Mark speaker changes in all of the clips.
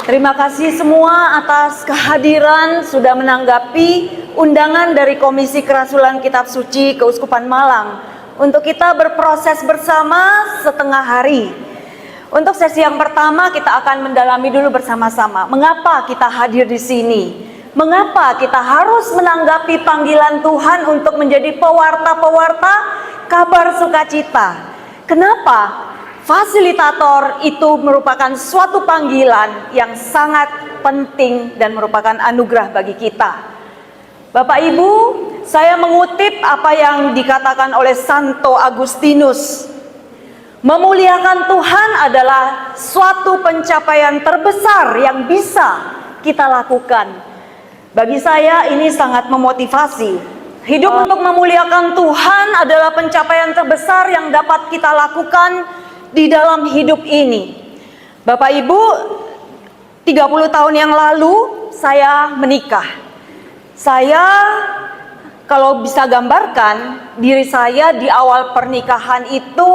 Speaker 1: Terima kasih semua atas kehadiran, sudah menanggapi undangan dari Komisi Kerasulan Kitab Suci Keuskupan Malang untuk kita berproses bersama setengah hari. Untuk sesi yang pertama kita akan mendalami dulu bersama-sama mengapa kita hadir di sini. Mengapa kita harus menanggapi panggilan Tuhan untuk menjadi pewarta-pewarta kabar sukacita? Kenapa? Fasilitator itu merupakan suatu panggilan yang sangat penting dan merupakan anugerah bagi kita. Bapak Ibu, saya mengutip apa yang dikatakan oleh Santo Agustinus. Memuliakan Tuhan adalah suatu pencapaian terbesar yang bisa kita lakukan. Bagi saya ini sangat memotivasi. Hidup untuk memuliakan Tuhan adalah pencapaian terbesar yang dapat kita lakukan di dalam hidup ini. Bapak Ibu, 30 tahun yang lalu saya menikah. Saya kalau bisa gambarkan diri saya di awal pernikahan itu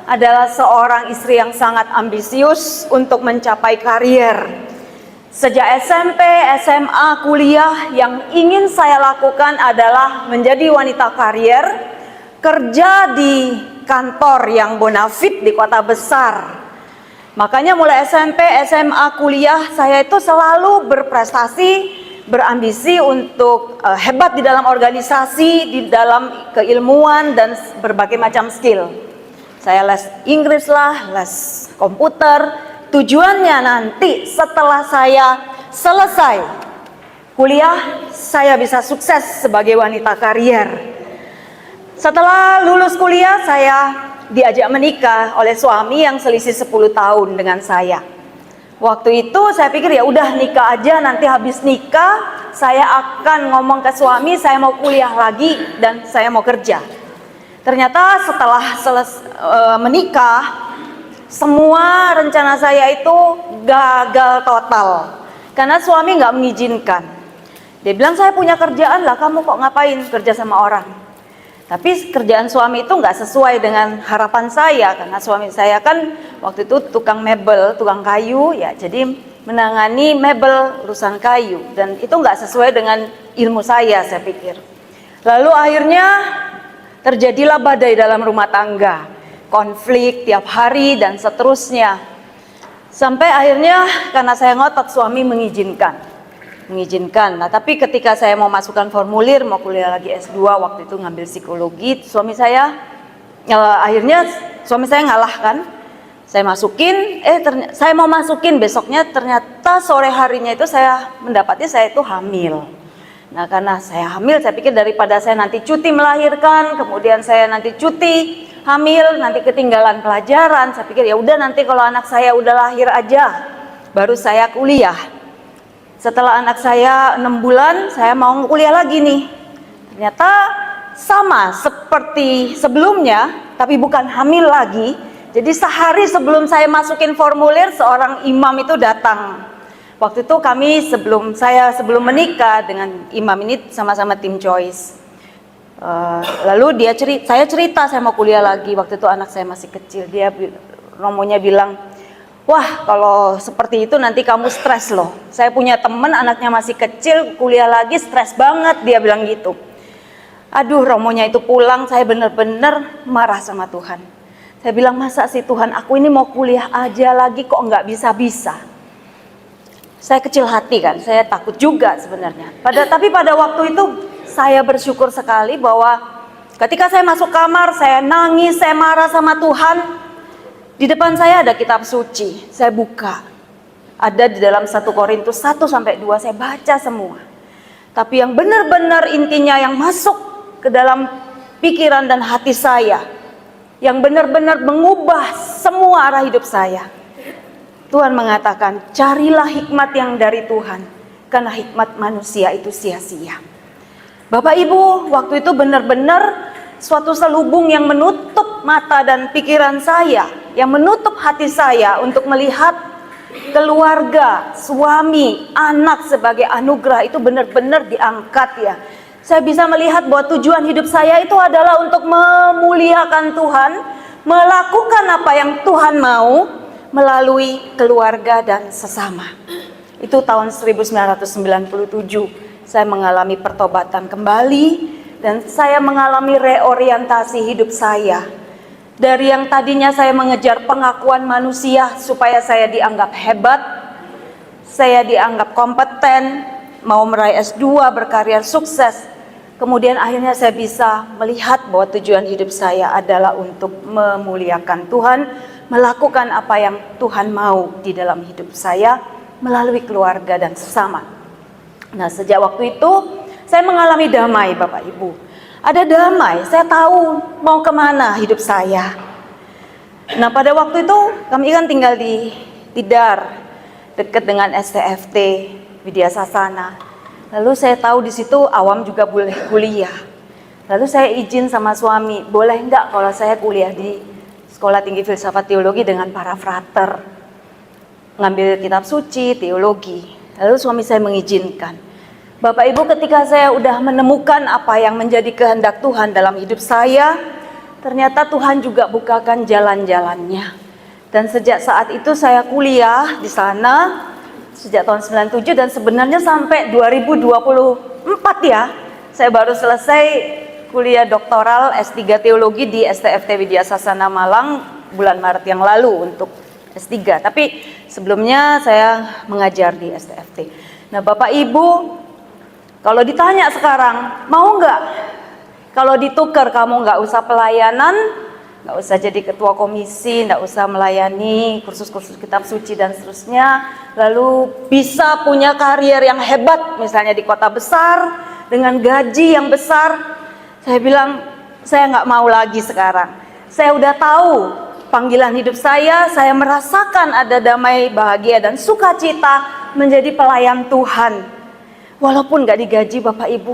Speaker 1: adalah seorang istri yang sangat ambisius untuk mencapai karier. Sejak SMP, SMA, kuliah yang ingin saya lakukan adalah menjadi wanita karier, kerja di kantor yang bonafit di kota besar. Makanya mulai SMP, SMA, kuliah saya itu selalu berprestasi, berambisi untuk hebat di dalam organisasi, di dalam keilmuan dan berbagai macam skill. Saya les Inggris lah, les komputer. Tujuannya nanti setelah saya selesai kuliah, saya bisa sukses sebagai wanita karier. Setelah lulus kuliah, saya diajak menikah oleh suami yang selisih 10 tahun dengan saya. Waktu itu saya pikir ya udah nikah aja, nanti habis nikah saya akan ngomong ke suami saya mau kuliah lagi dan saya mau kerja. Ternyata setelah menikah, semua rencana saya itu gagal total karena suami nggak mengizinkan. Dia bilang saya punya kerjaan lah, kamu kok ngapain kerja sama orang? Tapi kerjaan suami itu nggak sesuai dengan harapan saya karena suami saya kan waktu itu tukang mebel, tukang kayu ya, jadi menangani mebel, urusan kayu, dan itu nggak sesuai dengan ilmu saya pikir. Lalu akhirnya terjadilah badai dalam rumah tangga, konflik tiap hari dan seterusnya. Sampai akhirnya karena saya ngotot suami mengizinkan. Nah tapi ketika saya mau masukkan formulir mau kuliah lagi S2, waktu itu ngambil psikologi, suami saya akhirnya suami saya ngalah kan. Saya masukin, saya mau masukin besoknya, ternyata sore harinya itu saya mendapati saya itu hamil. Nah karena saya hamil, saya pikir daripada saya nanti cuti melahirkan, kemudian saya nanti cuti hamil, nanti ketinggalan pelajaran, saya pikir ya udah nanti kalau anak saya udah lahir aja baru saya kuliah. Setelah anak saya 6 bulan, saya mau kuliah lagi nih. Ternyata sama seperti sebelumnya, tapi bukan hamil lagi. Jadi sehari sebelum saya masukin formulir, seorang imam itu datang. Waktu itu kami sebelum menikah dengan imam ini sama-sama tim Choice. Lalu saya cerita saya mau kuliah lagi. Waktu itu anak saya masih kecil. Romonya bilang, wah kalau seperti itu nanti kamu stres loh. Saya punya temen anaknya masih kecil, kuliah lagi stres banget, dia bilang gitu. Aduh, Romonya itu pulang, saya bener-bener marah sama Tuhan. Saya bilang, masa sih Tuhan, aku ini mau kuliah aja lagi kok nggak bisa-bisa. Saya kecil hati kan, saya takut juga sebenarnya. Tapi pada waktu itu saya bersyukur sekali bahwa ketika saya masuk kamar, saya nangis, saya marah sama Tuhan. Di depan saya ada kitab suci, saya buka. Ada di dalam 1 Korintus 1-2, saya baca semua. Tapi yang benar-benar intinya yang masuk ke dalam pikiran dan hati saya, yang benar-benar mengubah semua arah hidup saya. Tuhan mengatakan, carilah hikmat yang dari Tuhan, karena hikmat manusia itu sia-sia. Bapak Ibu, waktu itu benar-benar suatu selubung yang menutup mata dan pikiran saya, yang menutup hati saya untuk melihat keluarga, suami, anak sebagai anugerah itu benar-benar diangkat ya. Saya bisa melihat bahwa tujuan hidup saya itu adalah untuk memuliakan Tuhan, melakukan apa yang Tuhan mau melalui keluarga dan sesama. Itu tahun 1997 saya mengalami pertobatan kembali dan saya mengalami reorientasi hidup saya. Dari yang tadinya saya mengejar pengakuan manusia supaya saya dianggap hebat, saya dianggap kompeten, mau meraih S2, berkarir sukses. Kemudian akhirnya saya bisa melihat bahwa tujuan hidup saya adalah untuk memuliakan Tuhan, melakukan apa yang Tuhan mau di dalam hidup saya melalui keluarga dan sesama. Nah, sejak waktu itu saya mengalami damai, Bapak Ibu. Ada damai, saya tahu mau kemana hidup saya. Nah, pada waktu itu kami kan tinggal di Tidar, dekat dengan STFT Widya Sasana. Lalu saya tahu di situ Awam juga boleh kuliah. Lalu saya izin sama suami, boleh enggak kalau saya kuliah di Sekolah Tinggi Filsafat Teologi dengan para frater, ngambil kitab suci, teologi. Lalu suami saya mengizinkan. Bapak Ibu, ketika saya udah menemukan apa yang menjadi kehendak Tuhan dalam hidup saya, ternyata Tuhan juga bukakan jalan-jalannya. Dan sejak saat itu saya kuliah di sana sejak tahun 97 dan sebenarnya sampai 2024 ya. Saya baru selesai kuliah doktoral S3 Teologi di STFT Widya Sasana Malang bulan Maret yang lalu untuk S3. Tapi sebelumnya saya mengajar di STFT. Nah, Bapak Ibu, kalau ditanya sekarang, mau nggak? Kalau ditukar kamu nggak usah pelayanan, nggak usah jadi ketua komisi, nggak usah melayani kursus-kursus kitab suci dan seterusnya, lalu bisa punya karier yang hebat misalnya di kota besar dengan gaji yang besar. Saya bilang, saya nggak mau lagi sekarang. Saya udah tahu panggilan hidup saya merasakan ada damai, bahagia dan sukacita menjadi pelayan Tuhan. Walaupun nggak digaji Bapak Ibu,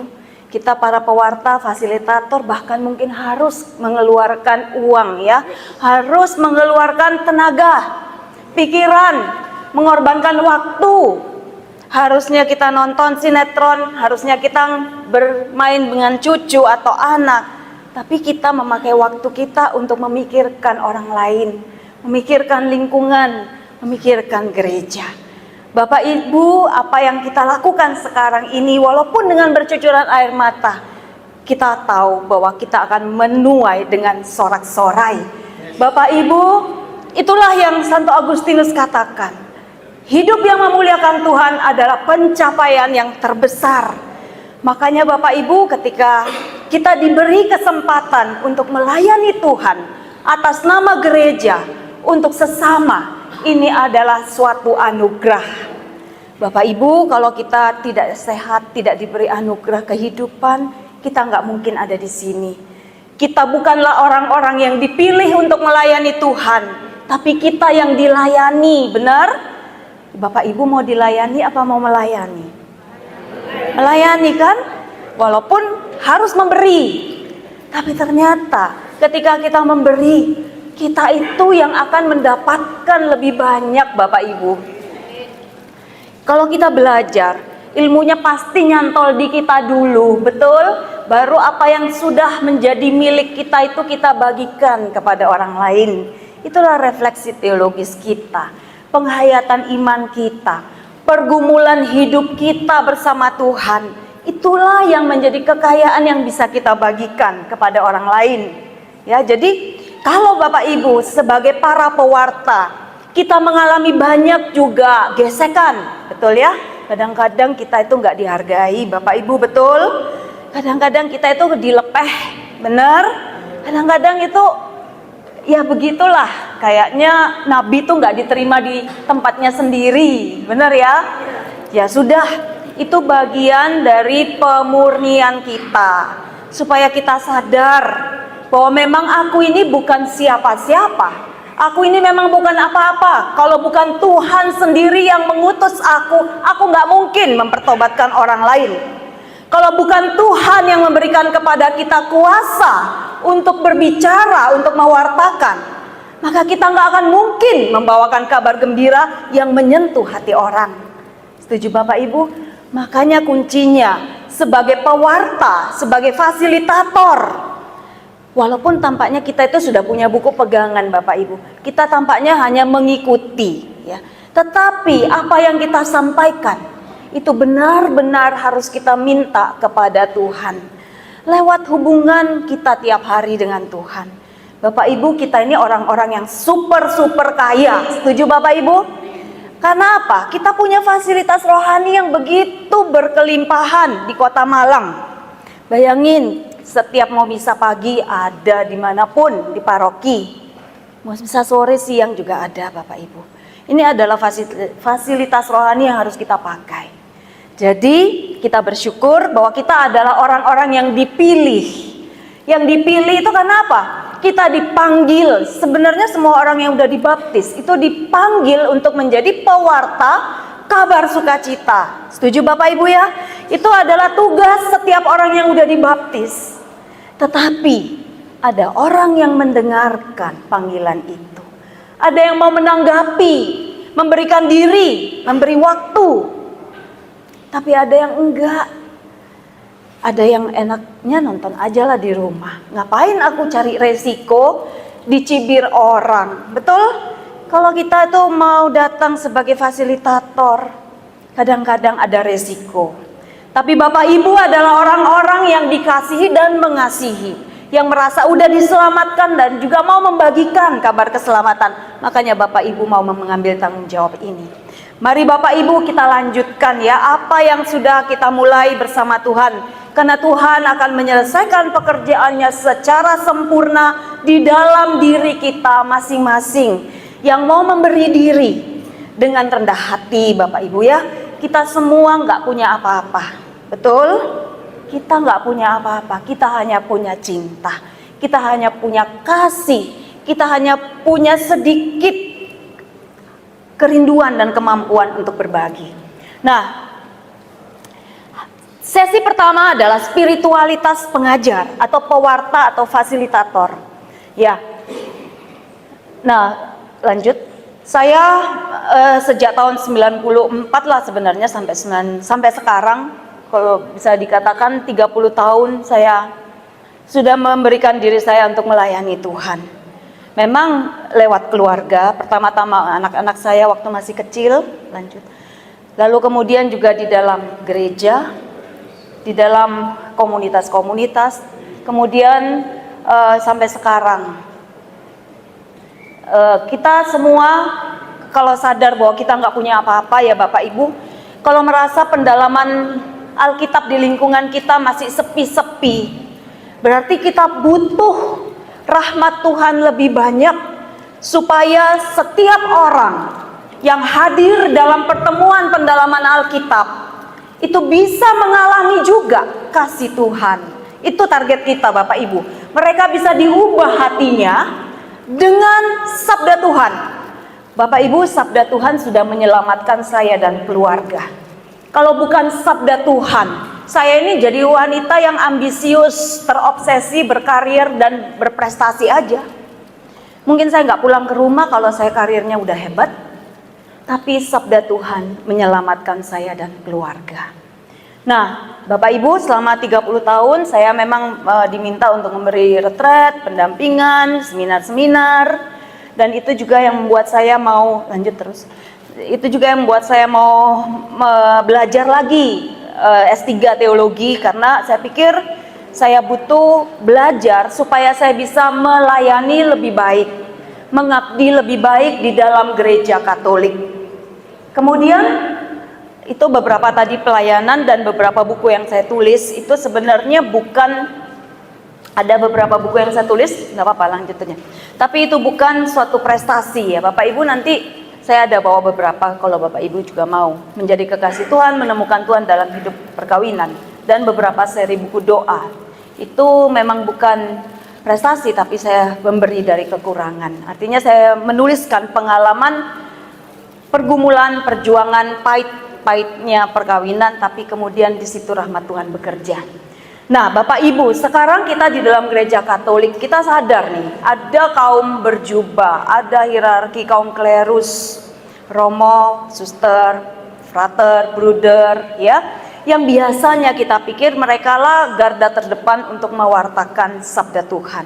Speaker 1: kita para pewarta, fasilitator bahkan mungkin harus mengeluarkan uang ya, harus mengeluarkan tenaga, pikiran, mengorbankan waktu. Harusnya kita nonton sinetron, harusnya kita bermain dengan cucu atau anak, tapi kita memakai waktu kita untuk memikirkan orang lain, memikirkan lingkungan, memikirkan gereja. Bapak Ibu, apa yang kita lakukan sekarang ini walaupun dengan bercucuran air mata, kita tahu bahwa kita akan menuai dengan sorak-sorai. Bapak Ibu, itulah yang Santo Agustinus katakan. Hidup yang memuliakan Tuhan adalah pencapaian yang terbesar. Makanya Bapak Ibu, ketika kita diberi kesempatan untuk melayani Tuhan atas nama gereja untuk sesama, ini adalah suatu anugerah. Bapak Ibu, kalau kita tidak sehat, tidak diberi anugerah kehidupan, kita nggak mungkin ada di sini. Kita bukanlah orang-orang yang dipilih untuk melayani Tuhan, tapi kita yang dilayani, benar? Bapak Ibu mau dilayani apa mau melayani? Melayani kan? Walaupun harus memberi. Tapi ternyata ketika kita memberi, kita itu yang akan mendapatkan lebih banyak Bapak Ibu. Kalau kita belajar, ilmunya pasti nyantol di kita dulu, betul? Baru apa yang sudah menjadi milik kita itu kita bagikan kepada orang lain. Itulah refleksi teologis kita, penghayatan iman kita, pergumulan hidup kita bersama Tuhan. Itulah yang menjadi kekayaan yang bisa kita bagikan kepada orang lain. Ya, jadi kalau Bapak Ibu sebagai para pewarta, kita mengalami banyak juga gesekan, betul ya? Kadang-kadang kita itu nggak dihargai, Bapak Ibu, betul? Kadang-kadang kita itu dilepeh, benar? Kadang-kadang itu, ya begitulah, kayaknya Nabi itu nggak diterima di tempatnya sendiri, benar ya? Ya sudah, itu bagian dari pemurnian kita, supaya kita sadar bahwa memang aku ini bukan siapa-siapa. Aku ini memang bukan apa-apa. Kalau bukan Tuhan sendiri yang mengutus aku nggak mungkin mempertobatkan orang lain. Kalau bukan Tuhan yang memberikan kepada kita kuasa untuk berbicara, untuk mewartakan, maka kita nggak akan mungkin membawakan kabar gembira yang menyentuh hati orang. Setuju Bapak Ibu? Makanya kuncinya, sebagai pewarta, sebagai fasilitator. Walaupun tampaknya kita itu sudah punya buku pegangan Bapak Ibu, kita tampaknya hanya mengikuti ya. Tetapi apa yang kita sampaikan itu benar-benar harus kita minta kepada Tuhan lewat hubungan kita tiap hari dengan Tuhan. Bapak Ibu, kita ini orang-orang yang super kaya. Setuju Bapak Ibu? Karena apa? Kita punya fasilitas rohani yang begitu berkelimpahan di Kota Malang. Bayangin, setiap mau misa pagi ada dimanapun di paroki. Mau misa sore siang juga ada Bapak Ibu. Ini adalah fasilitas rohani yang harus kita pakai. Jadi kita bersyukur bahwa kita adalah orang-orang yang dipilih. Yang dipilih itu karena apa? Kita dipanggil. Sebenarnya semua orang yang udah dibaptis itu dipanggil untuk menjadi pewarta kabar sukacita. Setuju Bapak Ibu ya? Itu adalah tugas setiap orang yang udah dibaptis. Tetapi ada orang yang mendengarkan panggilan itu. Ada yang mau menanggapi, memberikan diri, memberi waktu. Tapi ada yang enggak. Ada yang enaknya nonton aja lah di rumah. Ngapain aku cari resiko dicibir orang? Betul? Kalau kita itu mau datang sebagai fasilitator, kadang-kadang ada resiko. Tapi Bapak Ibu adalah orang-orang yang dikasihi dan mengasihi, yang merasa udah diselamatkan dan juga mau membagikan kabar keselamatan. Makanya Bapak Ibu mau mengambil tanggung jawab ini. Mari Bapak Ibu kita lanjutkan ya apa yang sudah kita mulai bersama Tuhan. Karena Tuhan akan menyelesaikan pekerjaannya secara sempurna di dalam diri kita masing-masing. Yang mau memberi diri dengan rendah hati Bapak Ibu ya. Kita semua nggak punya apa-apa. Betul? Kita nggak punya apa-apa. Kita hanya punya cinta. Kita hanya punya kasih. Kita hanya punya sedikit kerinduan dan kemampuan untuk berbagi. Nah, sesi pertama adalah spiritualitas pengajar atau pewarta atau fasilitator. Ya. Nah, lanjut. Saya sejak tahun 94 lah sebenarnya sampai sekarang, kalau bisa dikatakan 30 tahun saya sudah memberikan diri saya untuk melayani Tuhan. Memang lewat keluarga, pertama-tama anak-anak saya waktu masih kecil, lanjut. Lalu kemudian juga di dalam gereja, di dalam komunitas-komunitas, kemudian sampai sekarang. Kita semua kalau sadar bahwa kita nggak punya apa-apa ya Bapak Ibu, kalau merasa pendalaman Alkitab di lingkungan kita masih sepi-sepi, berarti kita butuh rahmat Tuhan lebih banyak supaya setiap orang yang hadir dalam pertemuan pendalaman Alkitab itu bisa mengalami juga kasih Tuhan. Itu target kita Bapak Ibu. Mereka bisa diubah hatinya dengan sabda Tuhan. Bapak Ibu, sabda Tuhan sudah menyelamatkan saya dan keluarga. Kalau bukan sabda Tuhan, saya ini jadi wanita yang ambisius, terobsesi, berkarir dan berprestasi aja. Mungkin saya nggak pulang ke rumah kalau saya karirnya udah hebat. Tapi sabda Tuhan menyelamatkan saya dan keluarga. Nah, Bapak Ibu, selama 30 tahun saya memang diminta untuk memberi retret, pendampingan, seminar-seminar. Dan itu juga yang membuat saya mau lanjut terus. Itu juga yang membuat saya mau belajar lagi S3 teologi, karena saya pikir saya butuh belajar supaya saya bisa melayani lebih baik, mengabdi lebih baik di dalam gereja Katolik. Kemudian itu beberapa tadi pelayanan dan beberapa buku yang saya tulis itu sebenarnya bukan, ada beberapa buku yang saya tulis, nggak apa-apa lanjutannya. Tapi itu bukan suatu prestasi ya Bapak Ibu, nanti saya ada bawa beberapa kalau Bapak Ibu juga mau menjadi kekasih Tuhan, menemukan Tuhan dalam hidup perkawinan, dan beberapa seri buku doa. Itu memang bukan prestasi, tapi saya memberi dari kekurangan. Artinya saya menuliskan pengalaman pergumulan, perjuangan, pahitnya perkawinan, tapi kemudian di situ rahmat Tuhan bekerja. Nah Bapak Ibu, sekarang kita di dalam gereja Katolik, kita sadar nih, ada kaum berjubah, ada hierarki kaum klerus, romo, suster, frater, bruder, ya, yang biasanya kita pikir mereka lah garda terdepan untuk mewartakan sabda Tuhan.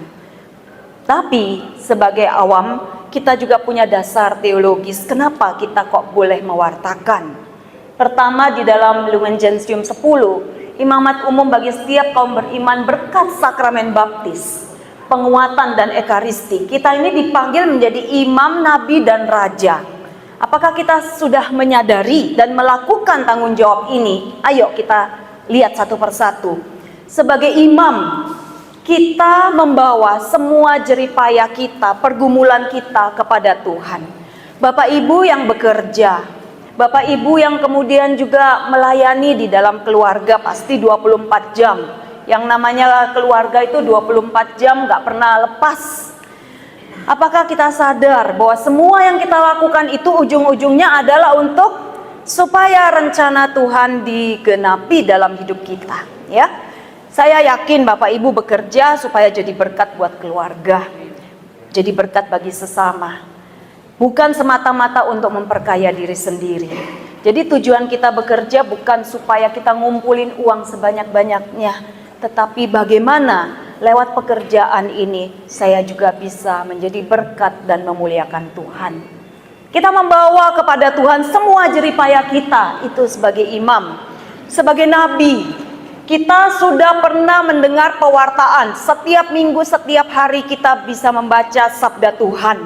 Speaker 1: Tapi sebagai awam, kita juga punya dasar teologis kenapa kita kok boleh mewartakan. Pertama, di dalam Lumen Gentium 10, imamat umum bagi setiap kaum beriman berkat sakramen baptis, penguatan dan ekaristi. Kita ini dipanggil menjadi imam, nabi, dan raja. Apakah kita sudah menyadari dan melakukan tanggung jawab ini? Ayo kita lihat satu persatu. Sebagai imam, kita membawa semua jeripaya kita, pergumulan kita kepada Tuhan. Bapak Ibu yang bekerja, Bapak Ibu yang kemudian juga melayani di dalam keluarga pasti 24 jam. Yang namanya keluarga itu 24 jam gak pernah lepas. Apakah kita sadar bahwa semua yang kita lakukan itu ujung-ujungnya adalah untuk supaya rencana Tuhan digenapi dalam hidup kita, ya? Saya yakin Bapak Ibu bekerja supaya jadi berkat buat keluarga, jadi berkat bagi sesama, bukan semata-mata untuk memperkaya diri sendiri. Jadi tujuan kita bekerja bukan supaya kita ngumpulin uang sebanyak-banyaknya, tetapi bagaimana lewat pekerjaan ini saya juga bisa menjadi berkat dan memuliakan Tuhan. Kita membawa kepada Tuhan semua jeripaya kita itu sebagai imam, sebagai nabi. Kita sudah pernah mendengar pewartaan. Setiap minggu, setiap hari kita bisa membaca sabda Tuhan.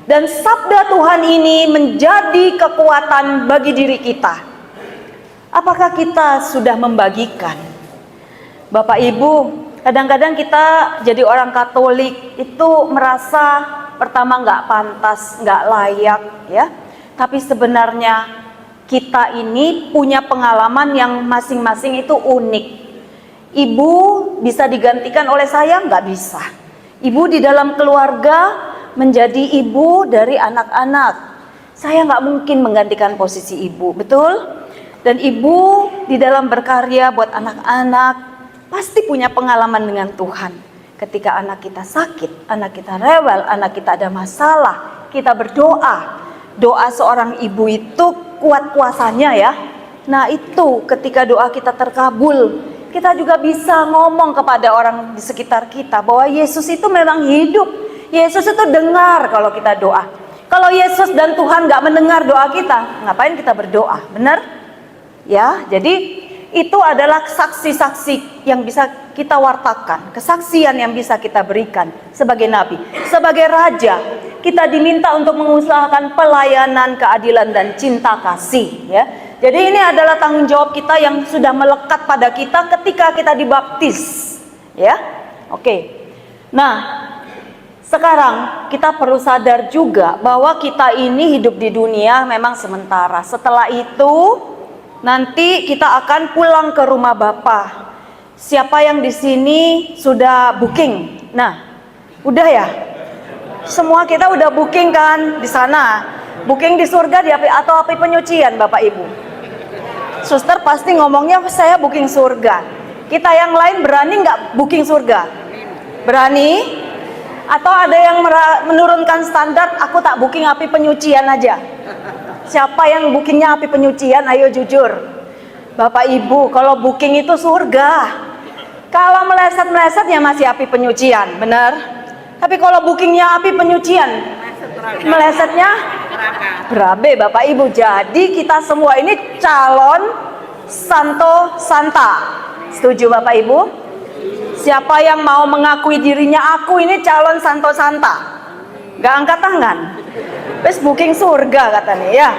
Speaker 1: Dan sabda Tuhan ini menjadi kekuatan bagi diri kita. Apakah kita sudah membagikan? Bapak Ibu, kadang-kadang kita jadi orang Katolik itu merasa pertama nggak pantas, nggak layak, ya. Tapi sebenarnya kita ini punya pengalaman yang masing-masing itu unik. Ibu bisa digantikan oleh saya? Nggak bisa. Ibu di dalam keluarga menjadi ibu dari anak-anak. Saya nggak mungkin menggantikan posisi ibu, betul? Dan ibu di dalam berkarya buat anak-anak pasti punya pengalaman dengan Tuhan. Ketika anak kita sakit, anak kita rewel, anak kita ada masalah, kita berdoa. Doa seorang ibu itu kuat kuasanya, ya. Nah itu ketika doa kita terkabul, kita juga bisa ngomong kepada orang di sekitar kita bahwa Yesus itu memang hidup. Yesus itu dengar kalau kita doa. Kalau Yesus dan Tuhan gak mendengar doa kita, ngapain kita berdoa? Benar? Ya, jadi itu adalah saksi-saksi yang bisa kita wartakan, kesaksian yang bisa kita berikan sebagai nabi, sebagai raja. Kita diminta untuk mengusahakan pelayanan, keadilan, dan cinta kasih, ya. Jadi ini adalah tanggung jawab kita yang sudah melekat pada kita ketika kita dibaptis, ya. Oke. Nah, sekarang kita perlu sadar juga bahwa kita ini hidup di dunia memang sementara. Setelah itu nanti kita akan pulang ke rumah Bapa. Siapa yang di sini sudah booking? Nah, udah ya? Semua kita udah booking kan di sana? Booking di surga di api atau api penyucian, Bapak Ibu? Suster pasti ngomongnya saya booking surga. Kita yang lain berani nggak booking surga? Berani? Atau ada yang menurunkan standar, aku tak booking api penyucian aja? Siapa yang bookingnya api penyucian? Ayo jujur. Bapak Ibu, kalau booking itu surga. Kalau meleset-meleset ya masih api penyucian, benar? Tapi kalau bookingnya api penyucian, melesetnya berabe, Bapak Ibu. Jadi kita semua ini calon Santo Santa. Setuju Bapak Ibu? Siapa yang mau mengakui dirinya aku ini calon Santo Santa? Gak angkat tangan. Wes booking surga katanya, ya.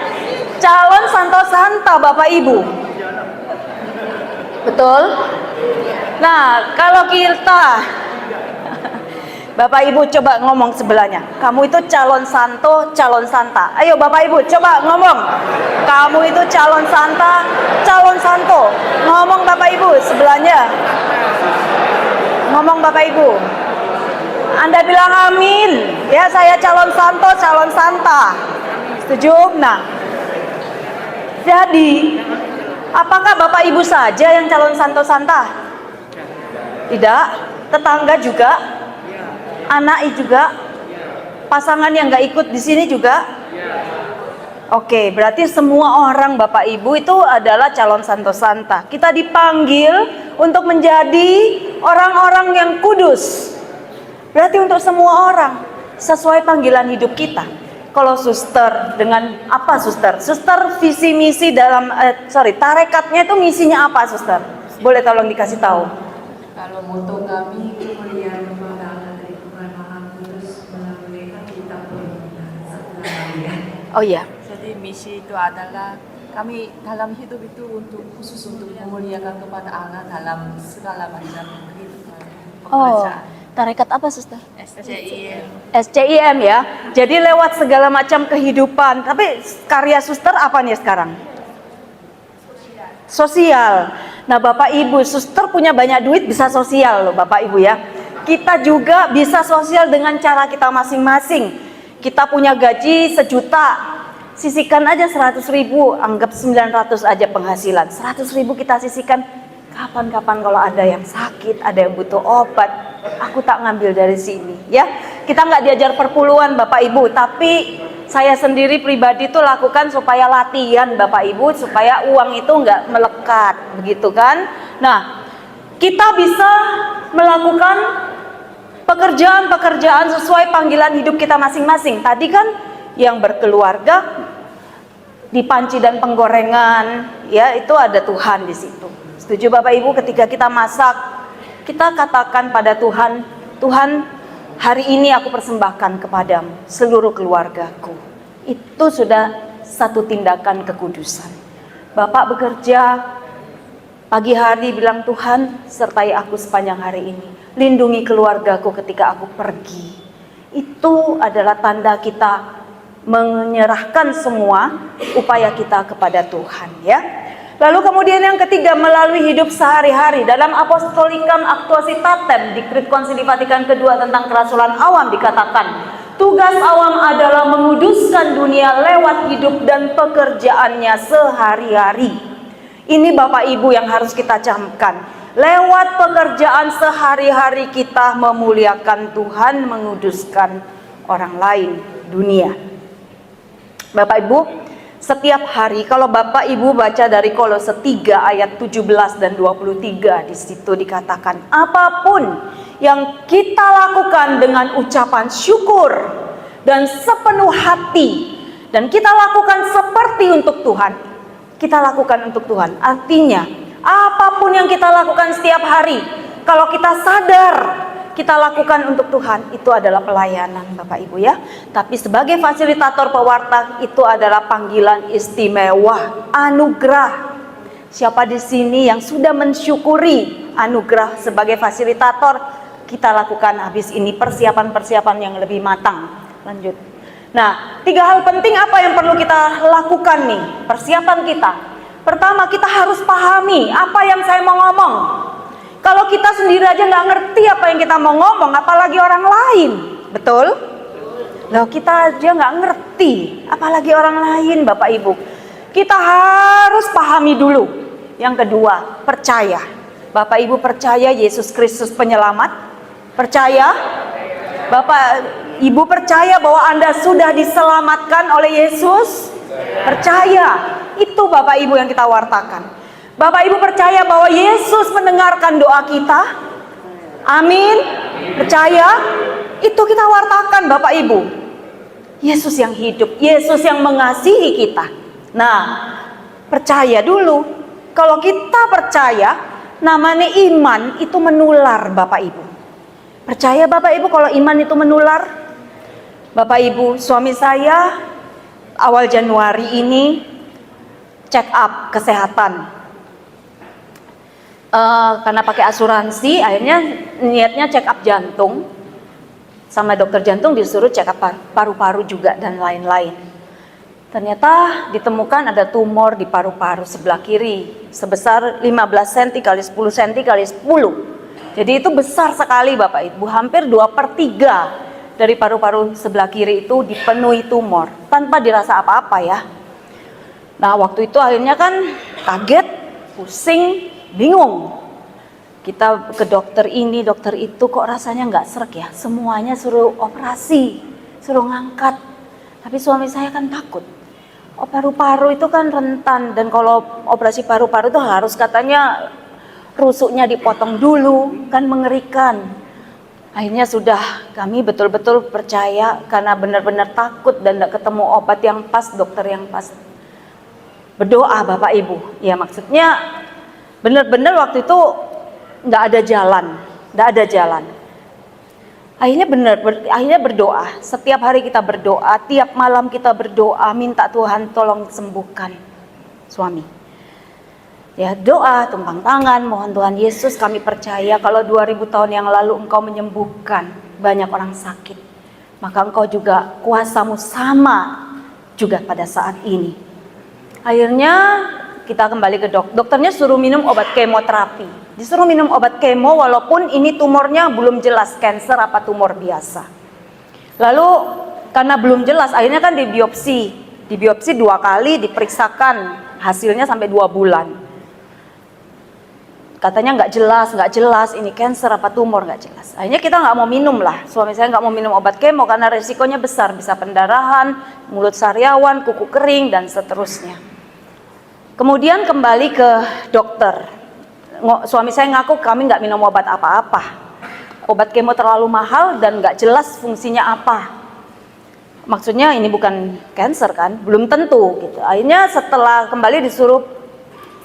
Speaker 1: Calon Santo Santa Bapak Ibu. Betul? Nah, kalau kita Bapak Ibu coba ngomong sebelahnya, kamu itu calon santo, calon santa. Ayo Bapak Ibu coba ngomong, kamu itu calon santa, calon santo. Ngomong Bapak Ibu sebelahnya. Ngomong Bapak Ibu. Anda bilang amin. Ya, saya calon santo, calon santa. Setuju? Nah, jadi apakah Bapak Ibu saja yang calon santo santa? Tidak, tetangga juga, anak juga, pasangan yang nggak ikut di sini juga. Oke, berarti semua orang Bapak Ibu itu adalah calon santo santa. Kita dipanggil untuk menjadi orang-orang yang kudus. Berarti untuk semua orang sesuai panggilan hidup kita. Kalau suster dengan apa suster? Suster visi misi dalam tarekatnya itu misinya apa suster? Boleh tolong dikasih tahu?
Speaker 2: Kalau moto kami kemuliaan kepada Allah dari Tuhan Maha Kudus melalui kitab permohonan setelah.
Speaker 1: Oh iya.
Speaker 2: Jadi misi itu adalah kami dalam hidup itu khusus untuk memuliakan kepada Allah dalam segala macam kehidupan pekerjaan.
Speaker 1: Tarekat apa suster?
Speaker 2: SCIM.
Speaker 1: SCIM ya. Jadi lewat segala macam kehidupan. Tapi karya suster apa nih sekarang? Sosial. Nah Bapak Ibu, suster punya banyak duit bisa sosial loh Bapak Ibu ya. Kita juga bisa sosial dengan cara kita masing-masing. Kita punya gaji 1 juta. Sisihkan aja 100.000, anggap 900 aja penghasilan. 100.000 kita sisihkan. Kapan-kapan kalau ada yang sakit, ada yang butuh obat, aku tak ngambil dari sini ya. Kita nggak diajar perpuluhan Bapak Ibu, tapi saya sendiri pribadi tuh lakukan supaya latihan Bapak Ibu, supaya uang itu nggak melekat, begitu kan. Nah, kita bisa melakukan pekerjaan-pekerjaan sesuai panggilan hidup kita masing-masing. Tadi kan yang berkeluarga di panci dan penggorengan, ya itu ada Tuhan di situ. Setuju Bapak Ibu, ketika kita masak, kita katakan pada Tuhan, Tuhan hari ini aku persembahkan kepadamu seluruh keluargaku. Itu sudah satu tindakan kekudusan. Bapak bekerja, pagi hari bilang Tuhan sertai aku sepanjang hari ini. Lindungi keluargaku ketika aku pergi. Itu adalah tanda kita menyerahkan semua upaya kita kepada Tuhan ya. Lalu kemudian yang ketiga, melalui hidup sehari-hari. Dalam Apostolicam Actuositatem di Krit Konsili Vatikan kedua tentang kerasulan awam dikatakan, tugas awam adalah menguduskan dunia lewat hidup dan pekerjaannya sehari-hari. Ini Bapak Ibu yang harus kita camkan. Lewat pekerjaan sehari-hari kita memuliakan Tuhan, menguduskan orang lain, dunia. Bapak Ibu, setiap hari kalau Bapak Ibu baca dari Kolose 3 ayat 17 dan 23, di situ dikatakan apapun yang kita lakukan dengan ucapan syukur dan sepenuh hati, dan kita lakukan seperti untuk Tuhan. Kita lakukan untuk Tuhan. Artinya apapun yang kita lakukan setiap hari, kalau kita sadar kita lakukan untuk Tuhan, itu adalah pelayanan Bapak Ibu ya. Tapi sebagai fasilitator pewarta itu adalah panggilan istimewa, anugerah. Siapa di sini yang sudah mensyukuri anugerah sebagai fasilitator? Kita lakukan habis ini persiapan-persiapan yang lebih matang. Lanjut. Nah, 3 hal penting apa yang perlu kita lakukan nih, persiapan kita. Pertama, kita harus pahami apa yang saya mau ngomong. Kalau kita sendiri aja nggak ngerti apa yang kita mau ngomong, apalagi orang lain, betul? Loh, kita aja nggak ngerti, apalagi orang lain, Bapak Ibu. Kita harus pahami dulu. Yang kedua, percaya. Bapak Ibu percaya Yesus Kristus penyelamat? Percaya? Bapak Ibu percaya bahwa Anda sudah diselamatkan oleh Yesus? Percaya. Itu Bapak Ibu yang kita wartakan. Bapak Ibu percaya bahwa Yesus mendengarkan doa kita? Amin. Percaya? Itu kita wartakan Bapak Ibu. Yesus yang hidup, Yesus yang mengasihi kita. Nah, percaya dulu. Kalau kita percaya, namanya iman itu menular Bapak Ibu. Percaya Bapak Ibu kalau iman itu menular? Bapak Ibu, suami saya awal Januari ini check up kesehatan. Karena pakai asuransi, akhirnya niatnya check up jantung, sama dokter jantung disuruh check up paru-paru juga dan lain-lain. Ternyata ditemukan ada tumor di paru-paru sebelah kiri sebesar 15 cm kali 10 cm kali 10. Jadi itu besar sekali Bapak Ibu, hampir 2/3 dari paru-paru sebelah kiri itu dipenuhi tumor tanpa dirasa apa-apa ya. Nah waktu itu akhirnya kan kaget, pusing, bingung. Kita ke dokter ini, dokter itu, kok rasanya nggak srek ya. Semuanya suruh operasi, suruh ngangkat. Tapi suami saya kan takut. Oh, paru-paru itu kan rentan, dan kalau operasi paru-paru itu harus katanya rusuknya dipotong dulu, kan mengerikan. Akhirnya sudah, kami betul-betul percaya karena benar-benar takut dan tidak ketemu obat yang pas, dokter yang pas. Berdoa Bapak Ibu, ya maksudnya benar-benar waktu itu nggak ada jalan. Akhirnya berdoa. Setiap hari kita berdoa, tiap malam kita berdoa, minta Tuhan tolong sembuhkan suami. Ya, doa, tumpang tangan, mohon Tuhan Yesus, kami percaya kalau 2000 tahun yang lalu Engkau menyembuhkan banyak orang sakit, maka Engkau juga kuasamu sama juga pada saat ini. Akhirnya kita kembali ke dokternya suruh minum obat kemoterapi. Disuruh minum obat kemo walaupun ini tumornya belum jelas kanker apa tumor biasa. Lalu karena belum jelas akhirnya kan dibiopsi 2 kali, diperiksakan hasilnya sampai 2 bulan. Katanya nggak jelas ini kanker apa tumor, nggak jelas. Akhirnya kita nggak mau minum lah, suami saya nggak mau minum obat kemo karena resikonya besar, bisa pendarahan, mulut sariawan, kuku kering dan seterusnya. Kemudian kembali ke dokter. Suami saya ngaku kami nggak minum obat apa-apa. Obat kemo terlalu mahal dan nggak jelas fungsinya apa. Maksudnya ini bukan kanker kan? Belum tentu gitu. Akhirnya setelah kembali disuruh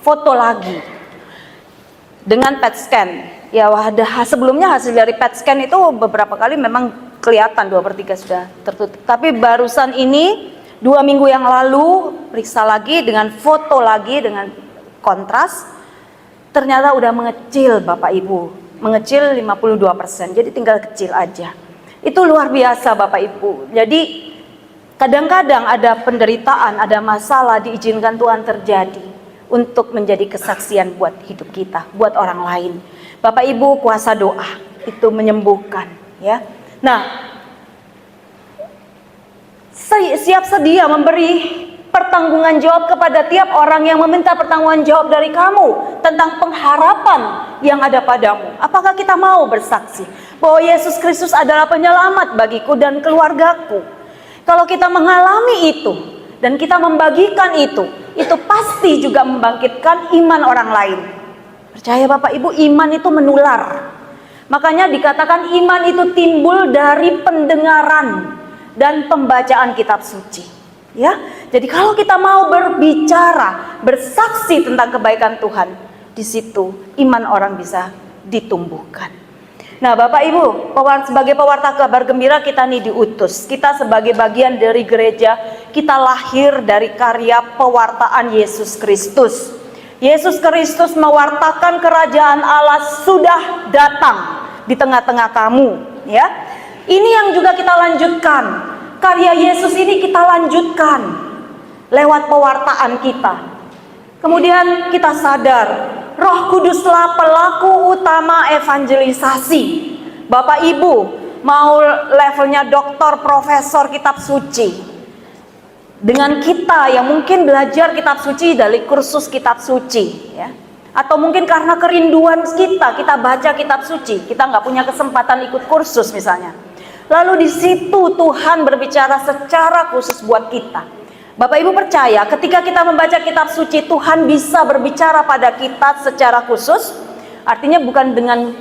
Speaker 1: foto lagi dengan PET scan. Ya sebelumnya hasil dari PET scan itu beberapa kali memang kelihatan 2/3 sudah tertutup. Tapi barusan ini 2 minggu yang lalu periksa lagi dengan foto lagi dengan kontras. Ternyata udah mengecil Bapak Ibu, mengecil 52%, jadi tinggal kecil aja. Itu luar biasa Bapak Ibu. Jadi kadang-kadang ada penderitaan, ada masalah diizinkan Tuhan terjadi untuk menjadi kesaksian buat hidup kita, buat orang lain. Bapak Ibu, kuasa doa itu menyembuhkan, ya. Nah, siap sedia memberi pertanggungan jawab kepada tiap orang yang meminta pertanggungan jawab dari kamu tentang pengharapan yang ada padamu. Apakah kita mau bersaksi bahwa Yesus Kristus adalah penyelamat bagiku dan keluargaku? Kalau kita mengalami itu dan kita membagikan itu pasti juga membangkitkan iman orang lain. Percaya Bapak Ibu, iman itu menular. Makanya dikatakan iman itu timbul dari pendengaran dan pembacaan kitab suci. Ya, jadi kalau kita mau berbicara, bersaksi tentang kebaikan Tuhan, di situ iman orang bisa ditumbuhkan. Nah, Bapak Ibu, sebagai pewarta kabar gembira kita nih diutus. Kita sebagai bagian dari gereja, kita lahir dari karya pewartaan Yesus Kristus. Yesus Kristus mewartakan kerajaan Allah sudah datang di tengah-tengah kamu, ya. Ini yang juga kita lanjutkan. Karya Yesus ini kita lanjutkan lewat pewartaan kita. Kemudian kita sadar, Roh Kuduslah pelaku utama evangelisasi. Bapak Ibu, mau levelnya doktor, profesor kitab suci. Dengan kita yang mungkin belajar kitab suci dari kursus kitab suci, ya. Atau mungkin karena kerinduan kita baca kitab suci, kita nggak punya kesempatan ikut kursus misalnya. Lalu di situ Tuhan berbicara secara khusus buat kita. Bapak Ibu percaya ketika kita membaca kitab suci, Tuhan bisa berbicara pada kita secara khusus. Artinya bukan dengan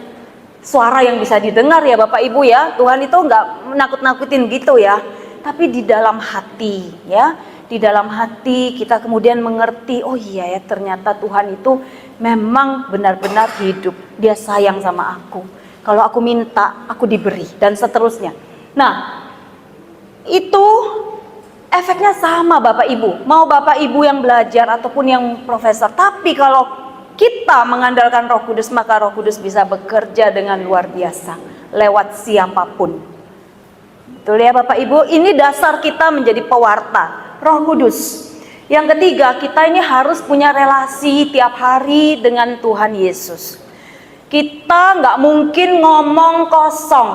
Speaker 1: suara yang bisa didengar ya Bapak Ibu ya. Tuhan itu nggak menakut-nakutin gitu ya. Tapi di dalam hati ya. Di dalam hati kita kemudian mengerti, oh iya ya ternyata Tuhan itu memang benar-benar hidup. Dia sayang sama aku. Kalau aku minta, aku diberi, dan seterusnya. Nah, itu efeknya sama Bapak Ibu. Mau Bapak Ibu yang belajar ataupun yang profesor. Tapi kalau kita mengandalkan Roh Kudus, maka Roh Kudus bisa bekerja dengan luar biasa. Lewat siapapun. Betul ya Bapak Ibu? Ini dasar kita menjadi pewarta. Roh Kudus. Yang ketiga, kita ini harus punya relasi tiap hari dengan Tuhan Yesus. Kita nggak mungkin ngomong kosong,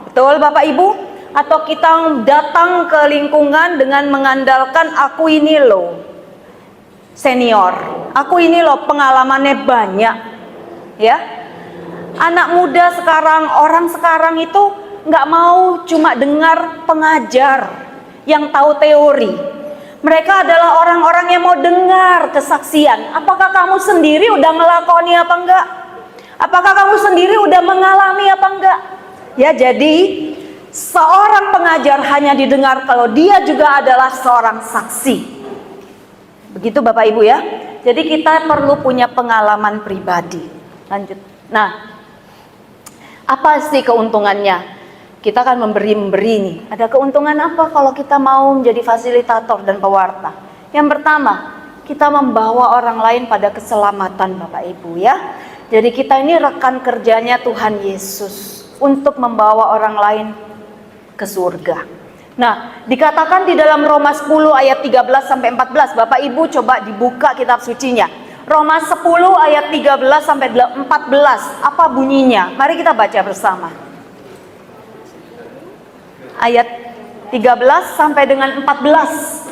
Speaker 1: betul Bapak Ibu? Atau kita datang ke lingkungan dengan mengandalkan aku ini loh senior, aku ini loh pengalamannya banyak, ya. Anak muda sekarang, orang sekarang itu nggak mau cuma dengar pengajar yang tahu teori. Mereka adalah orang-orang yang mau dengar kesaksian. Apakah kamu sendiri udah ngelakoni apa enggak? Apakah kamu sendiri udah mengalami apa enggak? Ya, jadi seorang pengajar hanya didengar kalau dia juga adalah seorang saksi. Begitu Bapak Ibu ya. Jadi kita perlu punya pengalaman pribadi. Lanjut. Nah, apa sih keuntungannya? Kita akan memberi nih. Ada keuntungan apa kalau kita mau menjadi fasilitator dan pewarta? Yang pertama, kita membawa orang lain pada keselamatan Bapak Ibu ya. Jadi kita ini rekan kerjanya Tuhan Yesus untuk membawa orang lain ke surga. Nah, dikatakan di dalam Roma 10 ayat 13 sampai 14. Bapak Ibu coba dibuka kitab sucinya. Roma 10 ayat 13 sampai 14. Apa bunyinya? Mari kita baca bersama. Ayat 13 sampai dengan 14.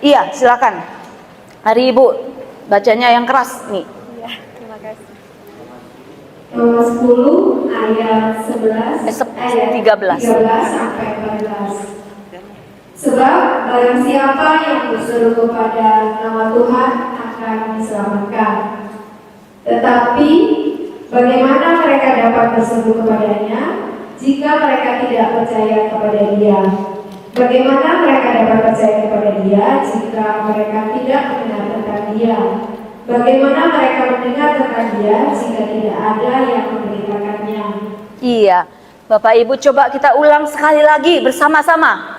Speaker 1: Iya, silakan. Mari Ibu bacanya yang keras nih.
Speaker 3: Ya, terima kasih. Roma 10 ayat 11 ayat
Speaker 1: 13
Speaker 3: sampai 14. Sebab barang siapa yang berseru kepada nama Tuhan akan diselamatkan. Tetapi bagaimana mereka dapat berseru kepadanya jika mereka tidak percaya kepada Dia? Bagaimana mereka dapat percaya kepada Dia jika mereka tidak mendengar tentang Dia? Bagaimana mereka mendengar tentang Dia jika tidak ada yang memberitakannya?
Speaker 1: Iya, Bapak Ibu coba kita ulang sekali lagi bersama-sama.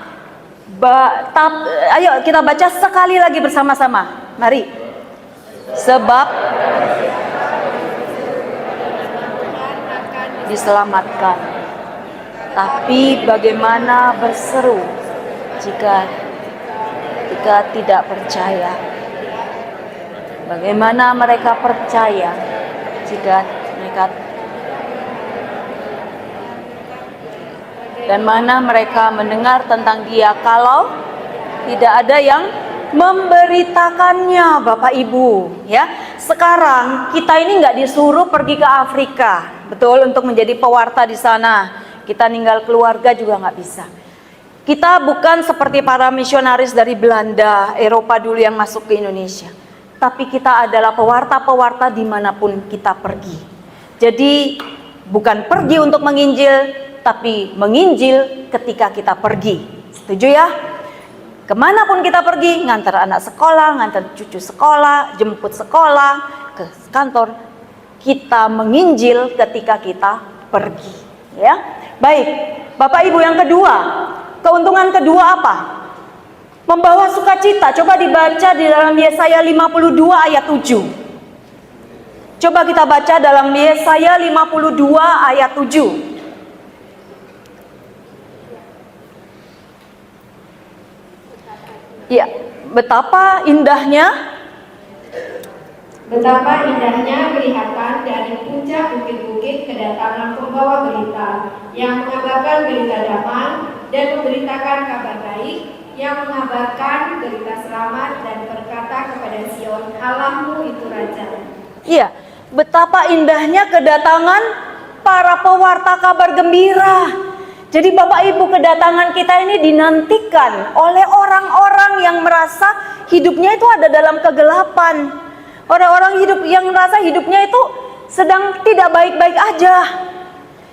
Speaker 1: Ayo kita baca sekali lagi bersama-sama. Mari. Sebab diselamatkan. Tapi bagaimana berseru jika tidak percaya? Bagaimana mereka percaya jika mereka dan mana mereka mendengar tentang Dia kalau tidak ada yang memberitakannya, Bapak Ibu ya. Sekarang kita ini nggak disuruh pergi ke Afrika, betul, untuk menjadi pewarta di sana. Kita ninggal keluarga juga nggak bisa. Kita bukan seperti para misionaris dari Belanda, Eropa dulu yang masuk ke Indonesia. Tapi kita adalah pewarta-pewarta dimanapun kita pergi. Jadi bukan pergi untuk menginjil, tapi menginjil ketika kita pergi. Setuju ya? Kemanapun kita pergi, ngantar anak sekolah, ngantar cucu sekolah, jemput sekolah, ke kantor, kita menginjil ketika kita pergi. Ya, baik, Bapak Ibu, yang kedua, keuntungan kedua apa? Membawa sukacita. Coba dibaca di dalam Yesaya 52 ayat 7. Coba kita baca dalam Yesaya 52 ayat 7. Ya, betapa indahnya
Speaker 3: kelihatan dari puncak bukit-bukit kedatangan pembawa berita yang mengabarkan berita damai dan memberitakan kabar baik, yang mengabarkan berita selamat dan berkata kepada Sion, Allahmu itu Raja.
Speaker 1: Iya, betapa indahnya kedatangan para pewarta kabar gembira. Jadi Bapak Ibu, kedatangan kita ini dinantikan oleh orang-orang yang merasa hidupnya itu ada dalam kegelapan. Orang-orang yang merasa hidupnya itu sedang tidak baik-baik aja.